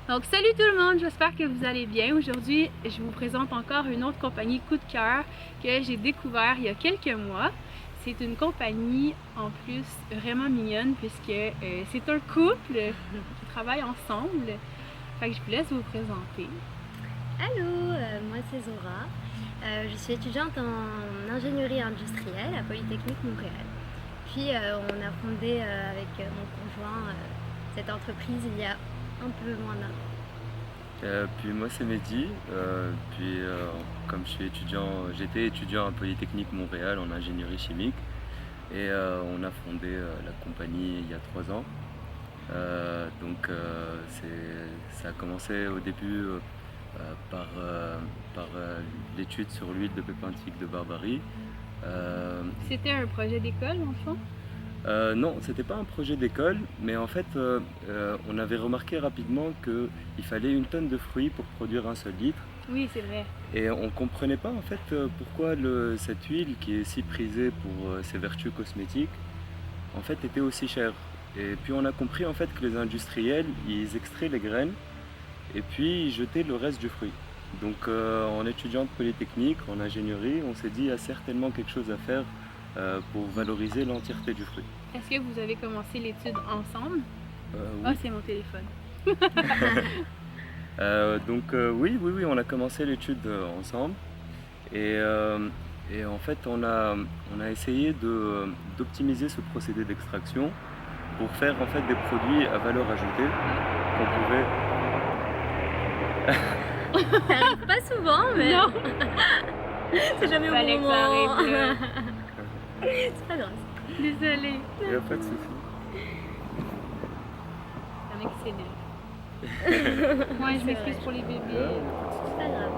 Donc salut tout le monde, j'espère que vous allez bien. Aujourd'hui, je vous présente encore une autre compagnie coup de cœur que j'ai découvert il y a quelques mois. C'est une compagnie en plus vraiment mignonne puisque c'est un couple qui travaille ensemble. Fait que je vous laisse vous présenter. Allô, moi c'est Zora. Je suis étudiante en ingénierie industrielle à Polytechnique Montréal. Puis on a fondé avec mon conjoint cette entreprise il y a un peu moins d'un an. Puis moi c'est Mehdi, comme j'étais étudiant à Polytechnique Montréal en ingénierie chimique et on a fondé la compagnie il y a 3 ans. Ça a commencé au début par l'étude sur l'huile de pépin de figue de Barbarie. C'était un projet d'école en fond? Non, c'était pas un projet d'école, mais en fait, on avait remarqué rapidement qu'il fallait 1 tonne de fruits pour produire un seul litre. Oui, c'est vrai. Et on comprenait pas en fait pourquoi cette huile qui est si prisée pour ses vertus cosmétiques, en fait était aussi chère. Et puis on a compris en fait que les industriels, ils extraient les graines et puis ils jetaient le reste du fruit. Donc en étudiant de Polytechnique, en ingénierie, on s'est dit il y a certainement quelque chose à faire pour valoriser l'entièreté du fruit. Est-ce que vous avez commencé l'étude ensemble? Oui. Ah, c'est mon téléphone. Oui, on a commencé l'étude ensemble et en fait on a essayé d'optimiser ce procédé d'extraction pour faire en fait des produits à valeur ajoutée qu'on pouvait. Ça arrive pas souvent, mais Non. c'est jamais au Fallait bon que ça moment. arrive là. C'est pas grave. Désolée. Il n'y a pas de souci. Il y en a qui s'énervent. Moi, je C'est m'excuse vrai. pour les bébés. C'est pas grave.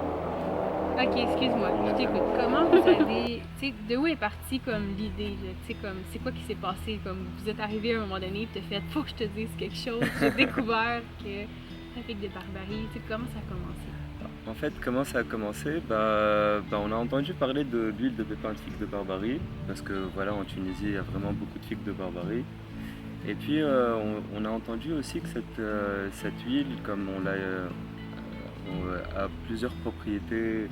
Ok, excuse-moi, je t'écoute. Comment vous avez, tu sais, de où est partie comme l'idée, là? Tu sais, comme, c'est quoi qui s'est passé, comme, vous êtes arrivé à un moment donné, et t'as fait, faut que je te dise quelque chose, j'ai découvert que trafic de barbarie, tu sais, comment ça a commencé? En fait, comment ça a commencé? On a entendu parler de l'huile de pépin de figue de Barbarie, parce que voilà, en Tunisie, il y a vraiment beaucoup de figues de Barbarie. Et puis, on a entendu aussi que cette huile, comme a plusieurs propriétés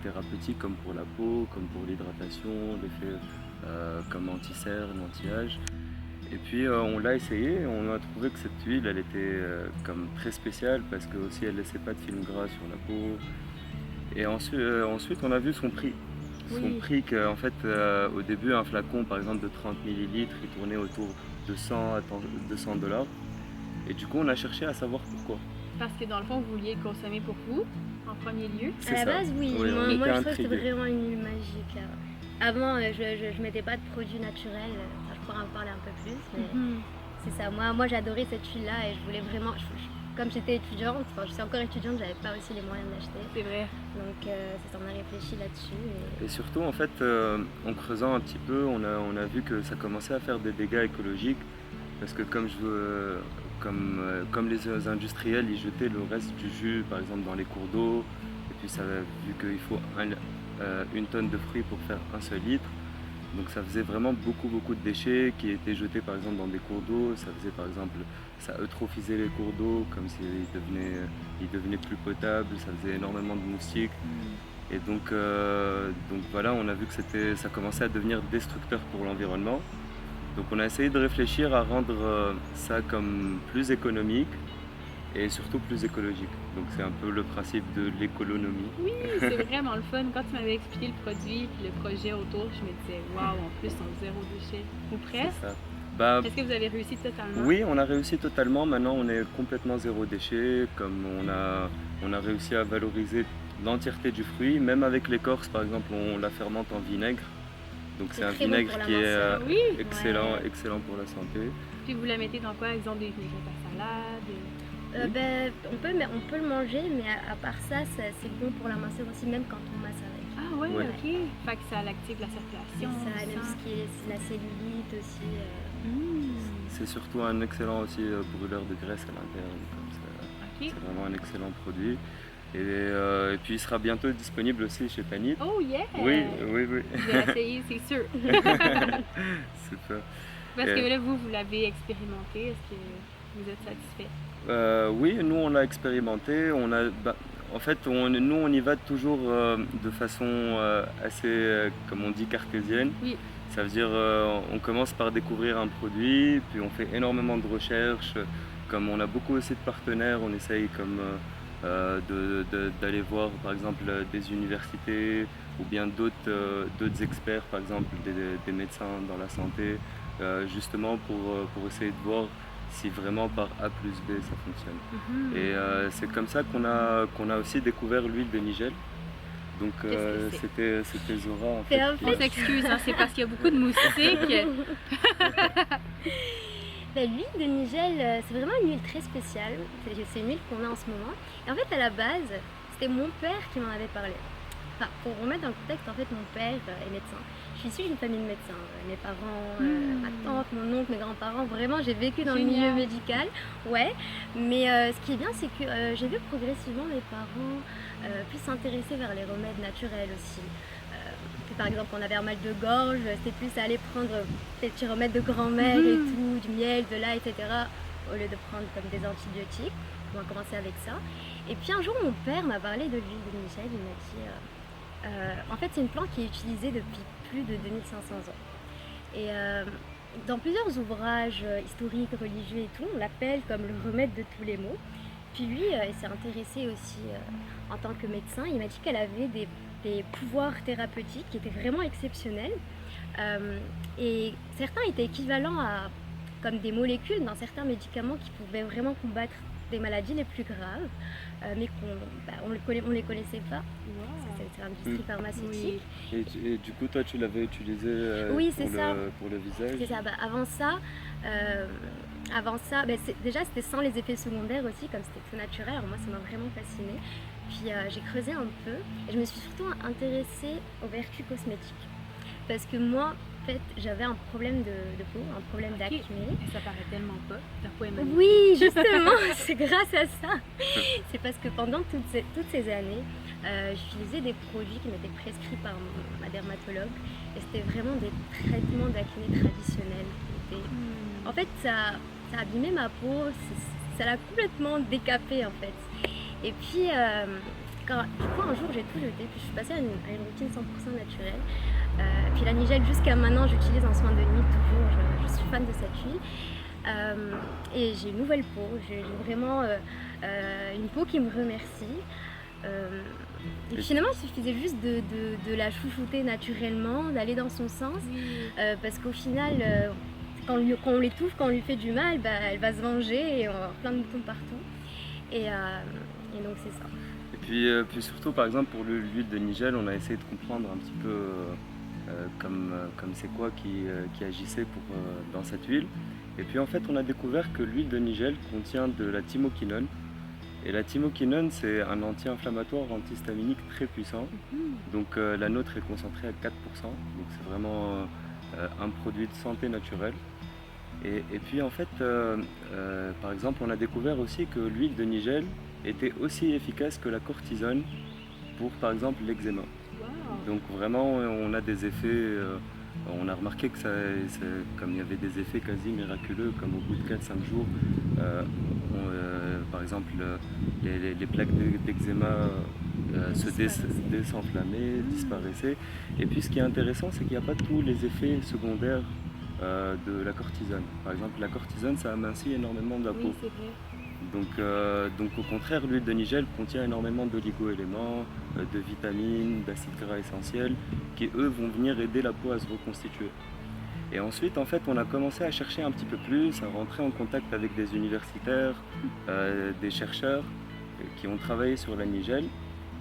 thérapeutiques, comme pour la peau, comme pour l'hydratation, l'effet comme anti-cerne, anti-âge. Et puis on l'a essayé et on a trouvé que cette huile elle était comme très spéciale parce que aussi elle laissait pas de film gras sur la peau. Et ensuite on a vu son prix. Son Oui. prix qu'en fait au début un flacon par exemple de 30 millilitres il tournait autour de 100 à 200 $. Et du coup on a cherché à savoir pourquoi. Parce que dans le fond, vous vouliez le consommer pour vous, en premier lieu. C'est À la ça. base, oui. Oui, on Moi, était je trouvais que c'était intrigués. vraiment une huile magique. Avant, je mettais pas de produits naturels. Enfin, je pourrais en parler un peu plus, mais c'est ça. Moi j'adorais cette huile-là et je voulais vraiment. Comme j'étais étudiante, enfin, je suis encore étudiante, j'avais pas aussi les moyens de l'acheter. C'est vrai. Donc, c'est ça, on a réfléchi là-dessus. Et surtout, en fait, en creusant un petit peu, on a vu que ça commençait à faire des dégâts écologiques parce que comme les industriels, ils jetaient le reste du jus, par exemple, dans les cours d'eau, et puis vu qu'il faut 1 tonne de fruits pour faire un seul litre, donc ça faisait vraiment beaucoup de déchets qui étaient jetés, par exemple, dans des cours d'eau. Ça eutrophisait les cours d'eau, comme s'ils devenaient plus potables, ça faisait énormément de moustiques. Et donc voilà, on a vu que ça commençait à devenir destructeur pour l'environnement. Donc on a essayé de réfléchir à rendre ça comme plus économique et surtout plus écologique. Donc c'est un peu le principe de l'économie. Oui, c'est vraiment le fun. Quand tu m'avais expliqué le produit et le projet autour, je me disais, waouh, en plus, on zéro déchet. Ou presque. C'est ça. Est-ce que vous avez réussi totalement? Oui, on a réussi totalement. Maintenant, on est complètement zéro déchet. Comme on a réussi à valoriser l'entièreté du fruit. Même avec l'écorce, par exemple, on la fermente en vinaigre. Donc c'est un très bon vinaigre pour la qui est minceur. Oui. excellent pour la santé. Puis vous la mettez dans quoi? Exemple, des vinaigrettes à salade? On peut le manger, mais à part ça, c'est bon pour la minceur aussi, même quand on masse avec. Ah ouais, Ouais. ok. Fait que ça active la circulation. Ça, même ça. ce qui est la cellulite aussi. C'est surtout un excellent aussi brûleur de graisse à l'interne. Ok. C'est vraiment un excellent produit. Et puis il sera bientôt disponible aussi chez Tanit. Oh yeah! Oui. Je vais essayer, c'est sûr. Super. Parce que là, vous l'avez expérimenté. Est-ce que Vous êtes satisfait? Oui, nous on l'a expérimenté. En fait, nous on y va toujours de façon assez, comme on dit, cartésienne. Oui. Ça veut dire on commence par découvrir un produit, puis on fait énormément de recherches. Comme on a beaucoup aussi de partenaires, on essaye comme d'aller voir par exemple des universités ou bien d'autres experts, par exemple des médecins dans la santé, justement pour essayer de voir si vraiment par A plus B ça fonctionne. Mhm. Et c'est comme ça qu'on a aussi découvert l'huile de Nigel. Donc Qu'est-ce que c'était Zora en Et fait. en On s'excuse, hein, c'est parce qu'il y a beaucoup de moustiques. L'huile de Nigel, c'est vraiment une huile très spéciale. C'est une huile qu'on a en ce moment. Et en fait, à la base, c'était mon père qui m'en avait parlé. Enfin, pour remettre dans le contexte, en fait, mon père est médecin. Je suis issue d'une famille de médecins. Mes parents, ma tante, mon oncle, mes grands-parents, vraiment, j'ai vécu dans le milieu médical. Ouais, mais ce qui est bien, c'est que j'ai vu progressivement mes parents plus s'intéresser vers les remèdes naturels aussi. Par exemple, on avait un mal de gorge, c'était plus à aller prendre des petits remèdes de grand-mère et tout, du miel, de l'ail, etc. au lieu de prendre comme des antibiotiques. On va commencer avec ça. Et puis un jour, mon père m'a parlé de l'huile de Nigel. Il m'a dit, en fait, c'est une plante qui est utilisée depuis plus de 2500 ans. Et dans plusieurs ouvrages historiques, religieux et tout, on l'appelle comme le remède de tous les maux. Puis lui, il s'est intéressé aussi en tant que médecin. Il m'a dit qu'elle avait des pouvoirs thérapeutiques qui étaient vraiment exceptionnels. Et certains étaient équivalents à comme des molécules dans certains médicaments qui pouvaient vraiment combattre des maladies les plus graves, mais on les connaissait pas. Wow. C'est l'industrie pharmaceutique. Oui. Et du coup, toi, tu l'avais utilisé Oui, c'est ça. pour le visage. C'est ça. Avant ça, déjà c'était sans les effets secondaires aussi, comme c'était tout naturel. Alors moi, ça m'a vraiment fascinée. Puis j'ai creusé un peu et je me suis surtout intéressée aux vertus cosmétiques. Parce que moi, en fait, j'avais un problème de peau, un problème d'acné. Et ça paraît tellement pas. Ta peau est magnifique. Oui, justement, c'est grâce à ça. C'est parce que pendant toutes ces années, j'utilisais des produits qui m'étaient prescrits par ma dermatologue. Et c'était vraiment des traitements d'acné traditionnels. En fait, ça abîmait ma peau, ça l'a complètement décapée en fait. Et puis, du coup, un jour, j'ai tout jeté, puis je suis passée à une routine 100% naturelle. Puis la Nigel, jusqu'à maintenant, j'utilise en soin de nuit toujours, je suis fan de cette huile. Et j'ai une nouvelle peau, j'ai vraiment une peau qui me remercie. Et finalement, il suffisait juste de la chouchouter naturellement, d'aller dans son sens, parce qu'au final, quand on l'étouffe, quand on lui fait du mal, elle va se venger et on va avoir plein de boutons partout. Et donc c'est ça. Et puis surtout, par exemple, pour l'huile de Nigel, on a essayé de comprendre un petit peu comme c'est quoi qui agissait dans cette huile. Et puis en fait, on a découvert que l'huile de Nigel contient de la thymoquinone. Et la thymoquinone, c'est un anti-inflammatoire antihistaminique très puissant. Donc la nôtre est concentrée à 4%. Donc c'est vraiment un produit de santé naturelle. Et puis en fait, par exemple, on a découvert aussi que l'huile de Nigel était aussi efficace que la cortisone pour, par exemple, l'eczéma. Wow. Donc vraiment, on a des effets, on a remarqué que comme il y avait des effets quasi miraculeux, comme au bout de 4-5 jours, par exemple, les plaques d'eczéma se désenflammaient, disparaissaient. Et puis ce qui est intéressant, c'est qu'il n'y a pas tous les effets secondaires de la cortisone. Par exemple, la cortisone, ça amincit énormément de la peau. Oui, c'est vrai. Donc au contraire, l'huile de Nigel contient énormément d'oligo-éléments, de vitamines, d'acides gras essentiels, qui eux vont venir aider la peau à se reconstituer. Et ensuite, en fait, on a commencé à chercher un petit peu plus, à rentrer en contact avec des universitaires, des chercheurs qui ont travaillé sur la Nigel.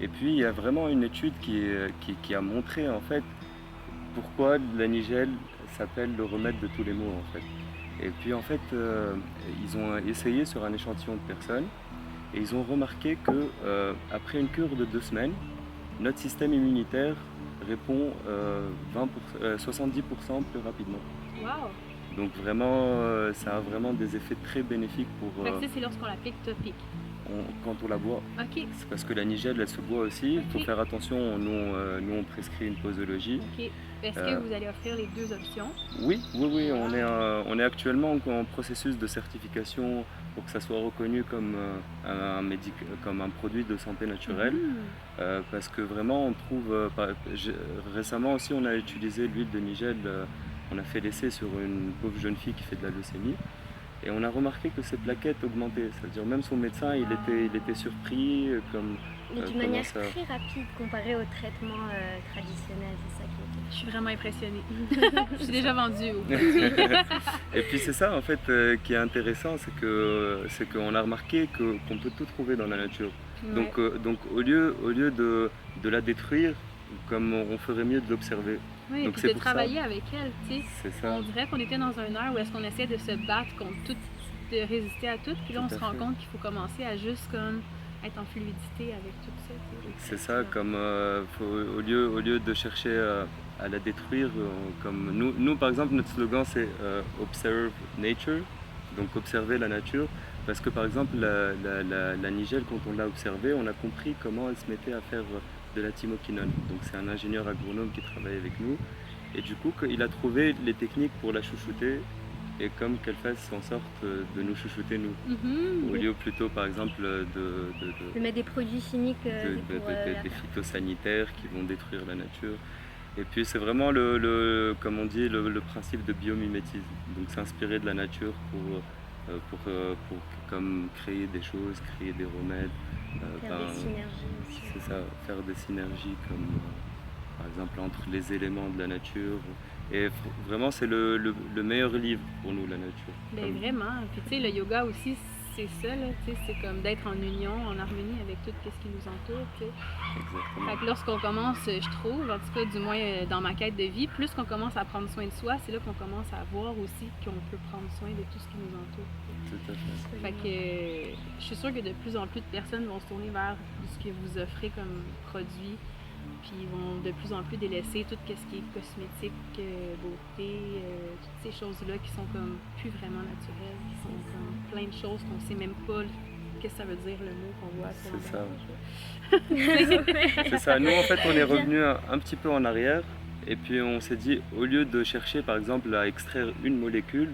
Et puis, il y a vraiment une étude qui a montré, en fait, pourquoi la Nigel s'appelle le remède de tous les maux, en fait. Et puis en fait, ils ont essayé sur un échantillon de personnes et ils ont remarqué que après une cure de 2 semaines, notre système immunitaire répond 70% plus rapidement. Wow. Donc vraiment, ça a vraiment des effets très bénéfiques pour... Ça, c'est lorsqu'on l'applique topique. quand on la boit. Ok, C'est parce que la nigelle, elle se boit aussi. Il faut Ok. faire attention, nous on prescrit une posologie. ok. Est-ce que Euh, vous allez offrir les deux options? oui, Wow. on est actuellement en processus de certification pour que ça soit reconnu comme, comme un produit de santé naturelle. Mhm. Parce que vraiment, on trouve, récemment aussi, on a utilisé l'huile de nigelle, on a fait l'essai sur une pauvre jeune fille qui fait de la leucémie. Et on a remarqué que ses plaquettes augmentaient, c'est-à-dire même son médecin, il était surpris, comme Mais d'une comment manière ça... très rapide comparé au traitement traditionnel, c'est ça qui Je suis vraiment impressionnée. Je suis déjà vendue au produit. Et puis c'est ça en fait qui est intéressant, c'est qu'on a remarqué qu'on peut tout trouver dans la nature. Ouais. Donc au lieu de la détruire, comme on ferait mieux de l'observer. Oui, et Donc puis c'est de pour ça, travailler avec elle, tu sais. c'est ça, On dirait qu'on était dans un air où est-ce qu'on essaie de se battre contre tout, de résister à tout, puis là on tout se à rend fait. compte qu'il faut commencer à juste comme être en fluidité avec tout ça. Tu sais. C'est ça, comme au lieu de chercher à la détruire, comme nous par exemple notre slogan c'est Observe Nature, donc observer la nature, parce que par exemple la nigelle quand on l'a observée, on a compris comment elle se mettait à faire de la thymoquinone. Donc c'est un ingénieur agronome qui travaille avec nous, et du coup il a trouvé les techniques pour la chouchouter, et comme qu'elle fasse en sorte de nous chouchouter nous, au lieu plutôt par exemple de mettre des produits chimiques pour la des faire. phytosanitaires qui vont détruire la nature. Et puis c'est vraiment comme on dit, le principe de biomimétisme. Donc s'inspirer de la nature pour comme créer des choses, créer des remèdes. Faire des synergies aussi. C'est ça, faire des synergies comme par exemple entre les éléments de la nature. Et vraiment c'est le meilleur livre pour nous, la nature. Ben Comme- vraiment. Puis tu sais, le yoga aussi, c'est ça, là, tu sais, c'est comme d'être en union, en harmonie avec tout ce qui nous entoure, tu sais. Exactement. Fait que lorsqu'on commence, je trouve, en tout cas du moins dans ma quête de vie, plus qu'on commence à prendre soin de soi, c'est là qu'on commence à voir aussi qu'on peut prendre soin de tout ce qui nous entoure. Tout à fait. Fait que je suis sûre que de plus en plus de personnes vont se tourner vers ce que vous offrez comme produit, puis ils vont de plus en plus délaisser tout ce qui est cosmétique, beauté, toutes ces choses-là qui sont comme plus vraiment naturelles, qui sont comme plein de choses qu'on sait même pas qu'est-ce que ça veut dire le mot qu'on voit sur C'est ça. l'emballage. C'est ça, nous en fait on est revenu un petit peu en arrière et puis on s'est dit au lieu de chercher par exemple à extraire une molécule,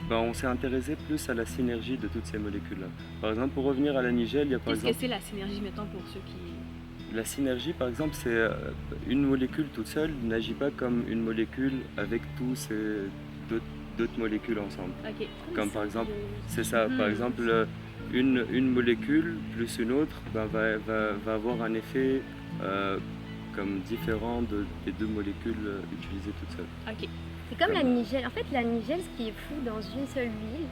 ben, on s'est intéressé plus à la synergie de toutes ces molécules-là. Par exemple pour revenir à la nigelle, il y a par Qu'est-ce que exemple c'est la synergie, mettons, pour ceux qui... la synergie par exemple c'est une molécule toute seule n'agit pas comme une molécule avec tous ces d'autres molécules ensemble. Ok. Comme par exemple, c'est ça, par Mhm. exemple, une molécule plus une autre ben, va avoir un effet comme différent des deux molécules utilisées toutes seules. Ok. C'est comme la nigelle. En fait, la nigelle, ce qui est fou, dans une seule huile,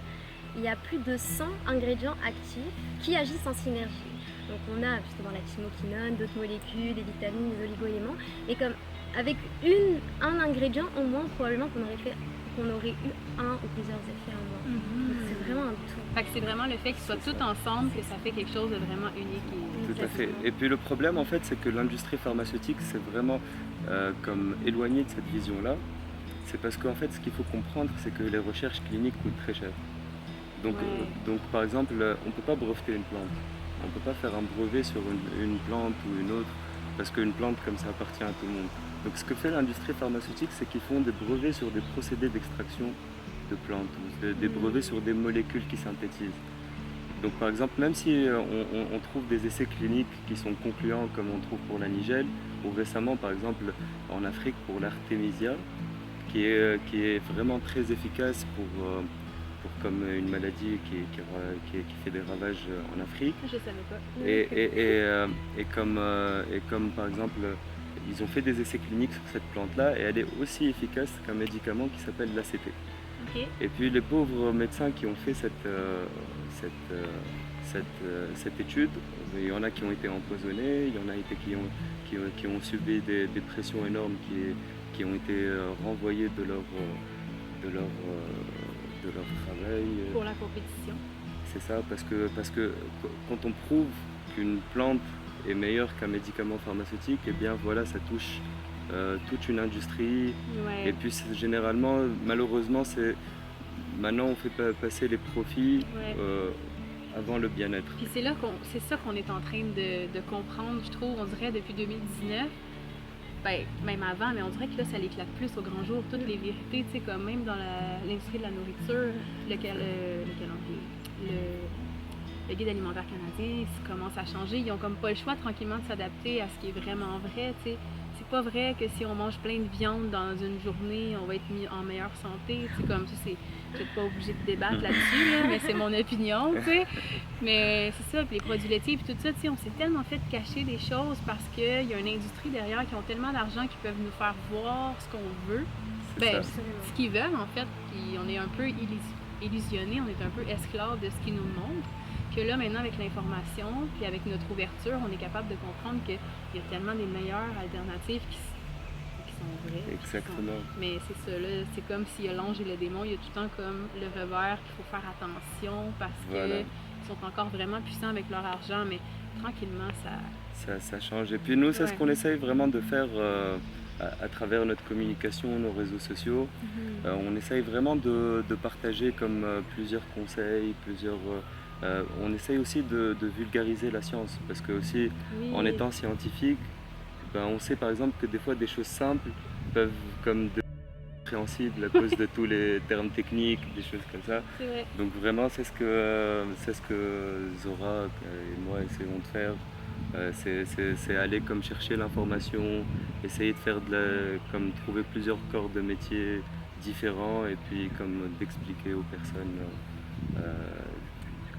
il y a plus de 100 ingrédients actifs qui agissent en synergie. Donc on a justement la thymoquinone, d'autres molécules, des vitamines, des oligo-éléments. Et comme avec un ingrédient au moins, probablement qu'on aurait eu un ou plusieurs effets en moins. Donc c'est vraiment un tout. Fait que c'est vraiment le fait qu'ils soient C'est tous ça. ensemble que ça fait quelque chose de vraiment unique. Tout à fait. Et puis le problème en fait, c'est que l'industrie pharmaceutique s'est vraiment comme éloignée de cette vision-là. C'est parce qu'en fait, ce qu'il faut comprendre, c'est que les recherches cliniques coûtent très cher. Donc, Ouais. donc par exemple, on ne peut pas breveter une plante. On ne peut pas faire un brevet sur une plante ou une autre, parce qu'une plante comme ça appartient à tout le monde. Donc ce que fait l'industrie pharmaceutique, c'est qu'ils font des brevets sur des procédés d'extraction de plantes, ou des brevets sur des molécules qui synthétisent. Donc par exemple, même si on trouve des essais cliniques qui sont concluants, comme on trouve pour la nigelle, ou récemment par exemple en Afrique pour l'artémisia, qui est vraiment très efficace pour comme une maladie qui fait des ravages en Afrique. Je savais pas. Et comme par exemple, ils ont fait des essais cliniques sur cette plante-là et elle est aussi efficace qu'un médicament qui s'appelle l'ACT. Ok. Et puis les pauvres médecins qui ont fait cette étude, il y en a qui ont été empoisonnés, il y en a qui ont subi des pressions énormes qui ont été renvoyés de leur travail. Pour la compétition. C'est ça, parce que quand on prouve qu'une plante est meilleure qu'un médicament pharmaceutique, et bien voilà, ça touche toute une industrie. Ouais. Et puis généralement, malheureusement, maintenant on fait passer les profits Ouais. avant le bien-être. Puis c'est ça qu'on est en train de comprendre, je trouve, on dirait depuis 2019. Ben, même avant, mais on dirait que là, ça l'éclate plus au grand jour. Toutes les vérités, tu sais, comme même dans l'industrie de la nourriture, le guide alimentaire canadien commence à changer. Ils ont comme pas le choix tranquillement de s'adapter à ce qui est vraiment vrai, tu sais. C'est pas vrai que si on mange plein de viande dans une journée, on va être mis en meilleure santé. C'est comme ça, c'est peut-être pas obligé de débattre là-dessus, là, mais c'est mon opinion, tu sais. Mais c'est ça, puis les produits laitiers, puis tout ça, tu sais, on s'est tellement fait cacher des choses parce qu'il y a une industrie derrière qui ont tellement d'argent qu'ils peuvent nous faire voir ce qu'on veut. Ben, ce qu'ils veulent en fait, puis on est un peu illusionnés, on est un peu esclaves de ce qu'ils nous montrent. Que là, maintenant, avec l'information, puis avec notre ouverture, on est capable de comprendre qu'il y a tellement des meilleures alternatives qui sont vraies. Exactement. Mais c'est ça, là, c'est comme s'il y a l'ange et le démon, il y a tout le temps comme le revers qu'il faut faire attention parce qu'ils sont encore vraiment puissants avec leur argent, mais tranquillement, ça change. Et puis nous, c'est ce qu'on essaye vraiment de faire à travers notre communication, nos réseaux sociaux. On essaye vraiment de partager comme plusieurs conseils, on essaye aussi de vulgariser la science parce que aussi en étant scientifique, on sait par exemple que des fois des choses simples peuvent comme devenir compréhensibles à cause de tous les termes techniques, des choses comme ça. Donc vraiment c'est ce que Zora et moi essayons de faire. C'est aller comme chercher l'information, essayer de faire comme trouver plusieurs corps de métier différents et puis comme d'expliquer aux personnes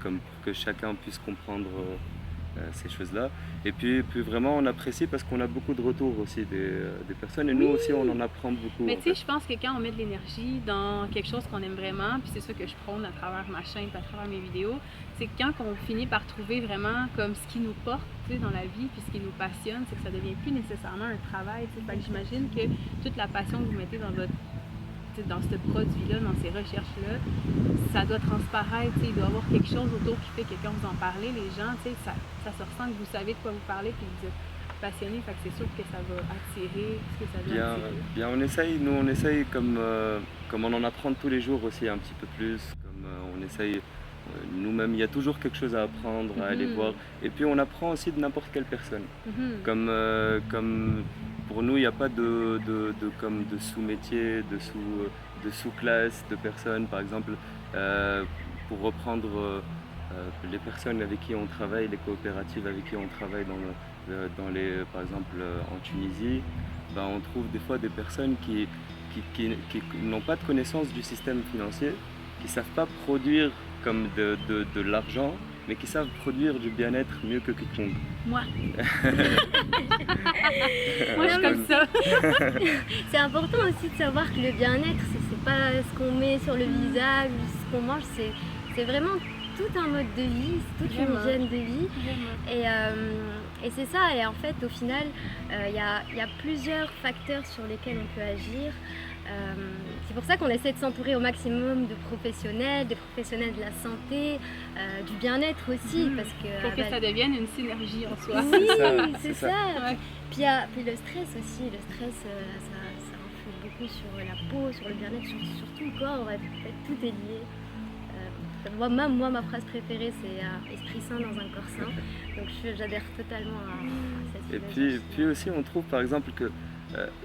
comme pour que chacun puisse comprendre ces choses-là. Et puis vraiment on apprécie parce qu'on a beaucoup de retours aussi des personnes et nous aussi on en apprend beaucoup. Mais tu sais, je pense que quand on met de l'énergie dans quelque chose qu'on aime vraiment, puis c'est ça que je prône à travers ma chaîne, à travers mes vidéos, c'est que quand on finit par trouver vraiment comme ce qui nous porte dans la vie, puis ce qui nous passionne, c'est que ça devient plus nécessairement un travail. Fait que j'imagine que toute la passion que vous mettez dans ce produit-là, dans ces recherches-là, ça doit transparaître, il doit y avoir quelque chose autour qui fait que quand vous en parlez, les gens, ça se ressent que vous savez de quoi vous parlez, puis vous êtes passionné, fait que c'est sûr que ça va attirer ce que ça doit attirer. Bien, on essaye comme on en apprend tous les jours aussi un petit peu plus, comme on essaye nous-mêmes, il y a toujours quelque chose à apprendre, à aller voir, et puis on apprend aussi de n'importe quelle personne, comme pour nous, il n'y a pas de sous-métier, de sous-classe, de personnes. Par exemple, pour reprendre les personnes avec qui on travaille, les coopératives avec qui on travaille par exemple en Tunisie, on trouve des fois des personnes qui n'ont pas de connaissance du système financier, qui ne savent pas produire comme de l'argent, mais qui savent produire du bien-être mieux que quiconque. Moi je suis comme ça. C'est important aussi de savoir que le bien-être, c'est pas ce qu'on met sur le visage, ce qu'on mange, c'est vraiment tout un mode de vie, c'est toute une hygiène de vie. Et c'est ça, et en fait au final, il y a plusieurs facteurs sur lesquels on peut agir. C'est pour ça qu'on essaie de s'entourer au maximum de professionnels, des professionnels de la santé, du bien-être aussi, parce que pour que ça devienne une synergie en soi. Oui, c'est ça. Ouais. Puis le stress aussi, ça influe beaucoup sur la peau, sur le bien-être, sur tout le corps. En fait, tout est lié. Moi, ma phrase préférée, c'est esprit sain dans un corps sain. Donc j'adhère totalement à cette philosophie. Et puis aussi, on trouve par exemple que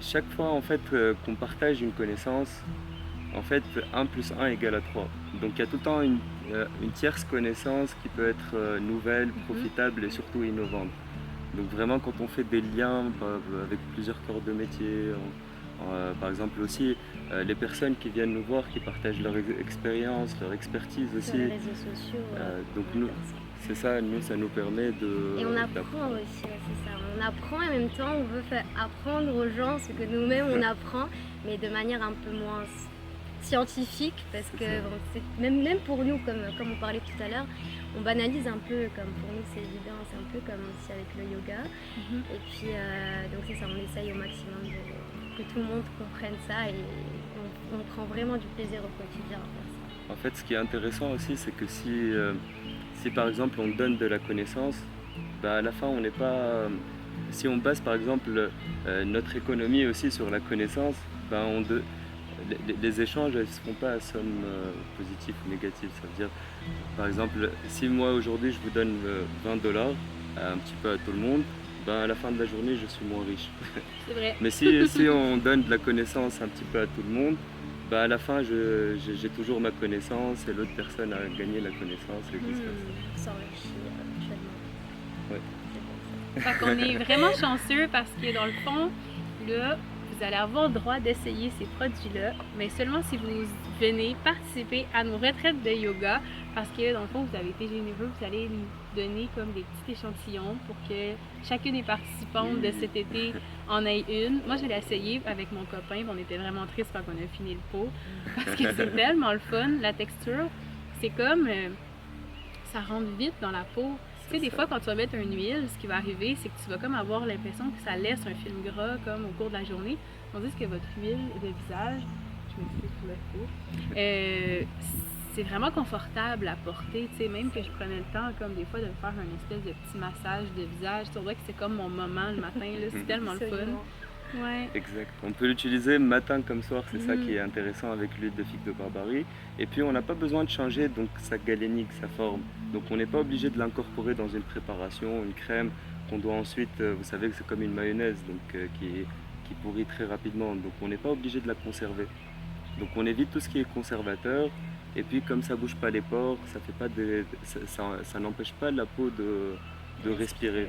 chaque fois en fait qu'on partage une connaissance, en fait 1 plus 1 égale à 3. Donc il y a tout le temps une tierce connaissance qui peut être nouvelle, profitable et surtout innovante. Donc vraiment quand on fait des liens avec plusieurs corps de métier, par exemple aussi les personnes qui viennent nous voir, qui partagent leur expérience, leur expertise aussi. Sur les réseaux sociaux. Donc nous, c'est ça, ça nous permet de... Et on apprend aussi, c'est ça. On apprend et en même temps on veut faire apprendre aux gens ce que nous-mêmes on apprend, mais de manière un peu moins scientifique, parce que même pour nous, comme on parlait tout à l'heure, on banalise un peu, comme pour nous c'est évident, c'est un peu comme aussi avec le yoga. Et puis donc c'est ça, on essaye au maximum que tout le monde comprenne ça et on prend vraiment du plaisir au quotidien à faire ça. En fait, ce qui est intéressant aussi, c'est que si par exemple on donne de la connaissance, à la fin on n'est pas... Si on base par exemple notre économie aussi sur la connaissance, les échanges, elles ne se font pas à somme positive ou négative. Ça veut dire, par exemple, si moi aujourd'hui je vous donne 20 $, un petit peu à tout le monde, ben à la fin de la journée je suis moins riche. C'est vrai. Mais si on donne de la connaissance un petit peu à tout le monde, ben à la fin j'ai toujours ma connaissance et l'autre personne a gagné la connaissance et vice-versa. S'enrichir mutuellement. Ouais. C'est bon ça. Fait qu'on est vraiment chanceux parce que dans le fond, là, vous allez avoir le droit d'essayer ces produits-là, mais seulement si vous venez participer à nos retraites de yoga, parce que dans le fond, vous avez été généreux, vous allez nous donner comme des petits échantillons pour que chacune des participantes de cet été en ait une. Moi, je l'ai essayé avec mon copain, on était vraiment tristes quand on a fini le pot, parce que c'est tellement le fun, la texture, c'est comme, ça rentre vite dans la peau. Tu sais, des fois, quand tu vas mettre une huile, ce qui va arriver, c'est que tu vas comme avoir l'impression que ça laisse un film gras comme au cours de la journée. Tandis que votre huile de visage, je m'excuse pour le faux, c'est vraiment confortable à porter. Tu sais, même que je prenais le temps, comme des fois, de me faire un espèce de petit massage de visage. Tu vois que c'est comme mon moment le matin, là. C'est tellement le fun. Absolument. Ouais. Exact. On peut l'utiliser matin comme soir, c'est ça qui est intéressant avec l'huile de figue de Barbarie. Et puis on n'a pas besoin de changer donc sa galénique, sa forme. Donc on n'est pas obligé de l'incorporer dans une préparation, une crème qu'on doit ensuite, vous savez que c'est comme une mayonnaise donc, qui pourrit très rapidement. Donc on n'est pas obligé de la conserver. Donc on évite tout ce qui est conservateur. Et puis comme ça bouge pas les pores, ça fait pas ça n'empêche pas la peau de respirer.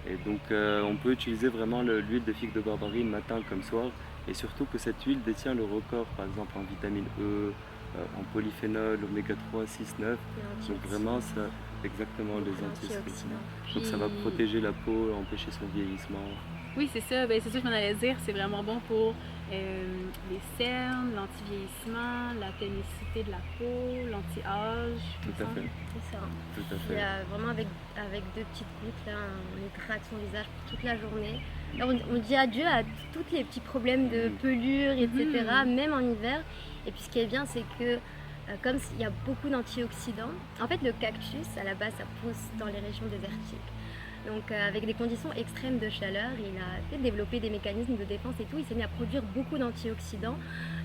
Et donc on peut utiliser vraiment l'huile de figue de Barbarie matin comme soir. Et surtout que cette huile détient le record par exemple en vitamine E, en polyphénol, oméga 3, 6, 9. Donc vraiment ça, exactement les antioxydants. Donc ça va protéger la peau, empêcher son vieillissement. Oui, c'est ça. Ben, c'est ça que je m'en allais dire. C'est vraiment bon pour les cernes, l'anti-vieillissement, la tonicité de la peau, l'anti-âge. Tout à fait. C'est ça. Tout à Puis, fait. vraiment avec 2 petites gouttes, là, on hydrate son visage pour toute la journée. Là, on dit adieu à tous les petits problèmes de pelure, etc., même en hiver. Et puis ce qui est bien, c'est que comme il y a beaucoup d'antioxydants, en fait le cactus, à la base, ça pousse dans les régions désertiques. Donc avec des conditions extrêmes de chaleur, il a fait développer des mécanismes de défense et tout, il s'est mis à produire beaucoup d'antioxydants.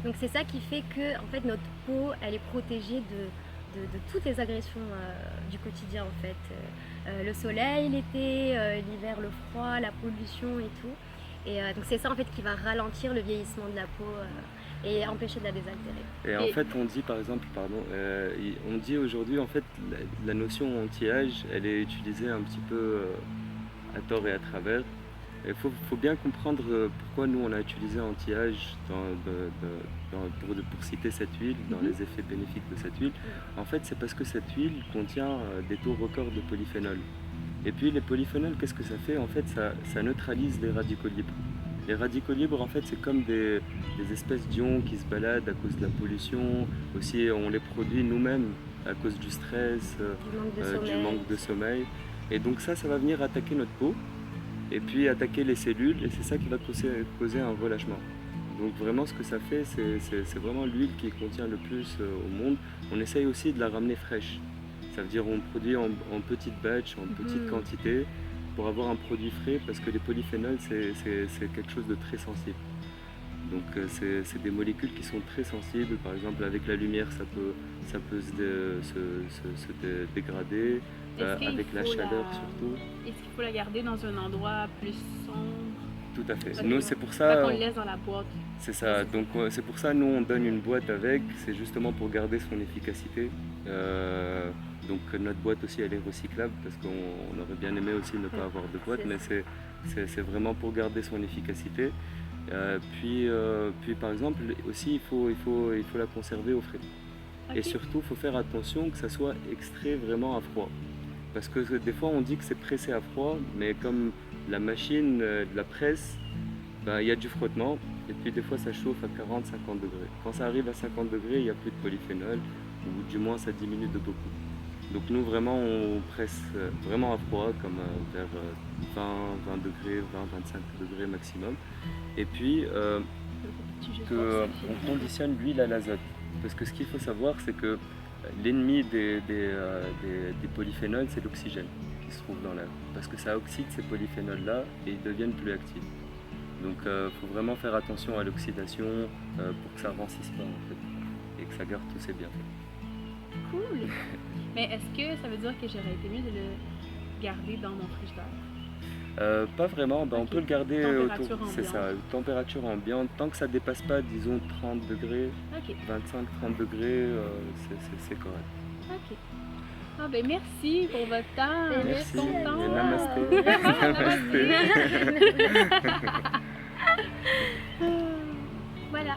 Donc c'est ça qui fait que en fait, notre peau, elle est protégée de toutes les agressions du quotidien en fait. Le soleil l'été, l'hiver le froid, la pollution et tout. Et donc c'est ça en fait qui va ralentir le vieillissement de la peau et empêcher de la désaltérer. Et en fait on dit par exemple, on dit aujourd'hui en fait la notion anti-âge, elle est utilisée un petit peu à tort et à travers. Il faut bien comprendre pourquoi nous on a utilisé anti-âge pour citer cette huile, dans les effets bénéfiques de cette huile. En fait c'est parce que cette huile contient des taux records de polyphénol. Et puis les polyphénols, qu'est-ce que ça fait? En fait ça neutralise les radicaux libres. Les radicaux libres en fait c'est comme des espèces d'ions qui se baladent à cause de la pollution. Aussi on les produit nous-mêmes à cause du stress, du manque de sommeil. Et donc ça va venir attaquer notre peau. Et puis attaquer les cellules, et c'est ça qui va causer un relâchement. Donc vraiment ce que ça fait, c'est vraiment l'huile qui contient le plus au monde. On essaye aussi de la ramener fraîche. Ça veut dire on produit en petites batches, en petite quantité, pour avoir un produit frais, parce que les polyphénols, c'est quelque chose de très sensible. Donc c'est des molécules qui sont très sensibles. Par exemple avec la lumière, ça peut se dégrader. Avec la chaleur surtout. Est-ce qu'il faut la garder dans un endroit plus sombre? Tout à fait. Okay. Nous c'est pour ça. Qu'on le laisse dans la boîte. C'est ça. Donc c'est pour ça nous on donne une boîte avec. C'est justement pour garder son efficacité. Donc notre boîte aussi elle est recyclable parce qu'on aurait bien aimé aussi ne pas avoir de boîte, mais c'est vraiment pour garder son efficacité. Puis par exemple aussi il faut la conserver au frais. Okay. Et surtout il faut faire attention que ça soit extrait vraiment à froid. Parce que des fois on dit que c'est pressé à froid, mais comme la machine de la presse, il y a du frottement et puis des fois ça chauffe à 40-50 degrés. Quand ça arrive à 50 degrés, il n'y a plus de polyphénol, ou du moins ça diminue de beaucoup. Donc nous vraiment on presse vraiment à froid, comme vers 20 degrés, 20-25 degrés maximum. Et puis on conditionne l'huile à l'azote. Parce que ce qu'il faut savoir c'est que l'ennemi des polyphénols, c'est l'oxygène qui se trouve dans l'air. Parce que ça oxyde ces polyphénols-là et ils deviennent plus actifs. Donc il faut vraiment faire attention à l'oxydation pour que ça ne rancisse pas en fait et que ça garde tous ses bienfaits. Cool! Mais est-ce que ça veut dire que j'aurais été mieux de le garder dans mon frigidaire? Pas vraiment, on Ok. peut le garder Température autour, c'est ambiante. ça, température ambiante, tant que ça dépasse pas disons 30 degrés, Ok, 25-30 degrés, c'est correct. ok. Ah ben merci pour votre temps, je Merci. suis contente. Et namasté. Voilà.